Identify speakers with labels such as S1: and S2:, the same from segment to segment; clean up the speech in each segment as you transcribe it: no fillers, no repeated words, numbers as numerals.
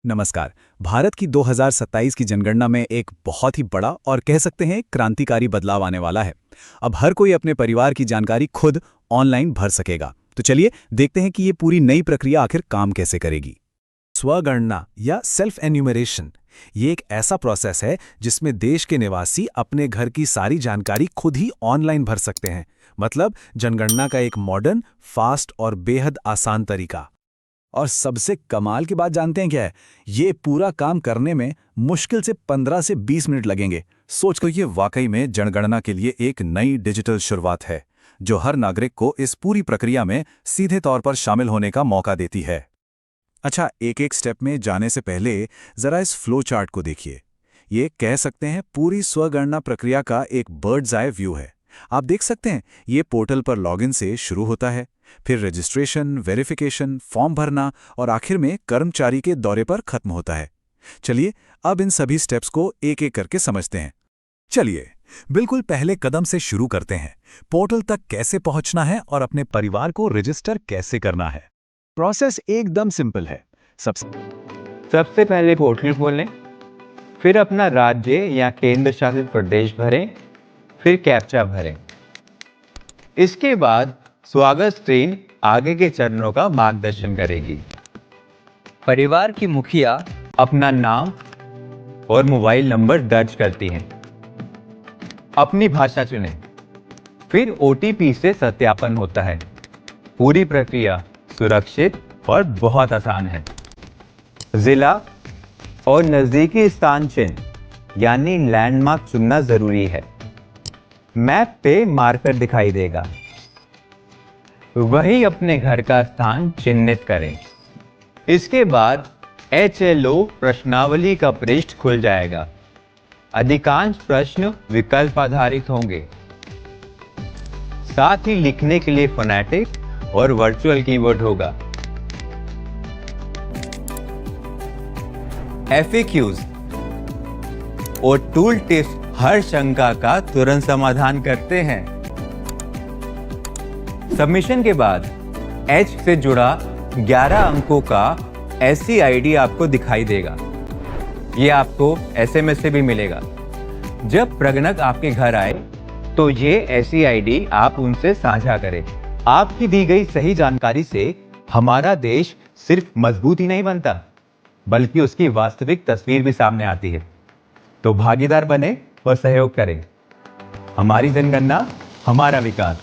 S1: नमस्कार। भारत की 2027 की जनगणना में एक बहुत ही बड़ा और कह सकते हैं क्रांतिकारी बदलाव आने वाला है। अब हर कोई अपने परिवार की जानकारी खुद ऑनलाइन भर सकेगा। तो चलिए देखते हैं कि ये पूरी नई प्रक्रिया आखिर काम कैसे करेगी। स्वगणना या सेल्फ एन्यूमरेशन ये एक ऐसा प्रोसेस है जिसमें देश के निवासी अपने घर की सारी जानकारी खुद ही ऑनलाइन भर सकते हैं। मतलब जनगणना का एक मॉडर्न, फास्ट और बेहद आसान तरीका। और सबसे कमाल की बात जानते हैं क्या है? ये पूरा काम करने में मुश्किल से 15 से 20 मिनट लगेंगे। सोच कर ये वाकई में जनगणना के लिए एक नई डिजिटल शुरुआत है, जो हर नागरिक को इस पूरी प्रक्रिया में सीधे तौर पर शामिल होने का मौका देती है। अच्छा, एक एक स्टेप में जाने से पहले जरा इस फ्लो चार्ट को देखिए। ये कह सकते हैं पूरी स्वगणना प्रक्रिया का एक बर्ड्स आई व्यू है। आप देख सकते हैं ये पोर्टल पर लॉगिन से शुरू होता है, फिर रजिस्ट्रेशन, वेरिफिकेशन, फॉर्म भरना और आखिर में कर्मचारी के दौरे पर खत्म होता है। चलिए अब इन सभी स्टेप्स को एक एक करके समझते हैं। चलिए बिल्कुल पहले कदम से शुरू करते हैं। पोर्टल तक कैसे पहुंचना है और अपने परिवार को रजिस्टर कैसे करना है। प्रोसेस एकदम सिंपल है।
S2: सबसे पहले पोर्टल खोलें, फिर अपना राज्य या केंद्र शासित प्रदेश भरें, फिर कैप्चा भरें। इसके बाद स्वागत स्क्रीन आगे के चरणों का मार्गदर्शन करेगी। परिवार की मुखिया अपना नाम और मोबाइल नंबर दर्ज करती हैं। अपनी भाषा चुनें, फिर ओटीपी से सत्यापन होता है। पूरी प्रक्रिया सुरक्षित और बहुत आसान है। जिला और नजदीकी स्थान चिन्ह यानी लैंडमार्क चुनना जरूरी है। मैप पे मार्कर दिखाई देगा, वही अपने घर का स्थान चिन्हित करें। इसके बाद HLO प्रश्नावली का पृष्ठ खुल जाएगा। अधिकांश प्रश्न विकल्प आधारित होंगे, साथ ही लिखने के लिए फोनेटिक और वर्चुअल कीबोर्ड होगा। FAQs और टूल टिप्स हर शंका का तुरंत समाधान करते हैं। सबमिशन के बाद H से जुड़ा 11 अंकों का SC ID आपको दिखाई देगा। ये आपको SMS से भी मिलेगा। जब प्रगणक आपके घर आए तो ये SC ID आप उनसे साझा करें। आपकी दी गई सही जानकारी से हमारा देश सिर्फ मजबूत ही नहीं बनता, बल्कि उसकी वास्तविक तस्वीर भी सामने आती है। तो भागीदार बने और सहयोग करें। हमारी जनगणना, हमारा विकास।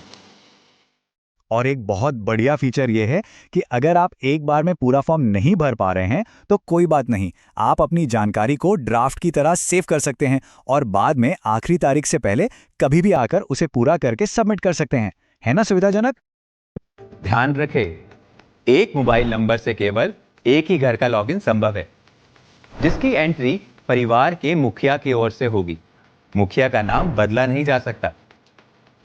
S1: और एक बहुत बढ़िया फीचर ये है कि अगर आप एक बार में पूरा फॉर्म नहीं भर पा रहे हैं तो कोई बात नहीं, आप अपनी जानकारी को ड्राफ्ट की तरह सेव कर सकते हैं और बाद में आखिरी तारीख से पहले कभी भी आकर उसे पूरा करके सबमिट कर सकते हैं। है ना सुविधाजनक?
S2: ध्यान रखें, एक मोबाइल नंबर से केवल एक ही घर का लॉगिन संभव है, जिसकी एंट्री परिवार के मुखिया की ओर से होगी। मुखिया का नाम बदला नहीं जा सकता।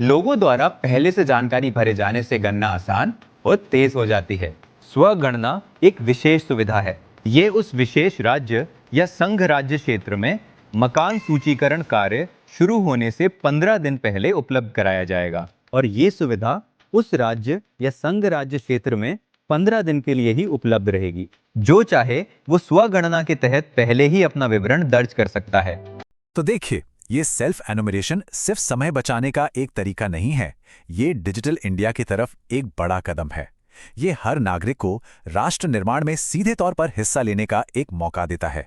S2: लोगों द्वारा पहले से जानकारी भरे जाने से गणना आसान और तेज हो जाती है। स्वगणना एक विशेष सुविधा है। ये उस विशेष राज्य या संघ राज्य क्षेत्र में मकान सूचीकरण कार्य शुरू होने से 15 दिन पहले उपलब्ध कराया जाएगा, और ये सुविधा उस राज्य या संघ राज्य क्षेत्र में 15 दिन के लिए ही उपलब्ध रहेगी। जो चाहे वो स्वगणना के तहत पहले ही अपना विवरण दर्ज कर सकता है।
S1: तो देखिए, ये सेल्फ एनुमरेशन सिर्फ समय बचाने का एक तरीका नहीं है, ये डिजिटल इंडिया की तरफ एक बड़ा कदम है। ये हर नागरिक को राष्ट्र निर्माण में सीधे तौर पर हिस्सा लेने का एक मौका देता है।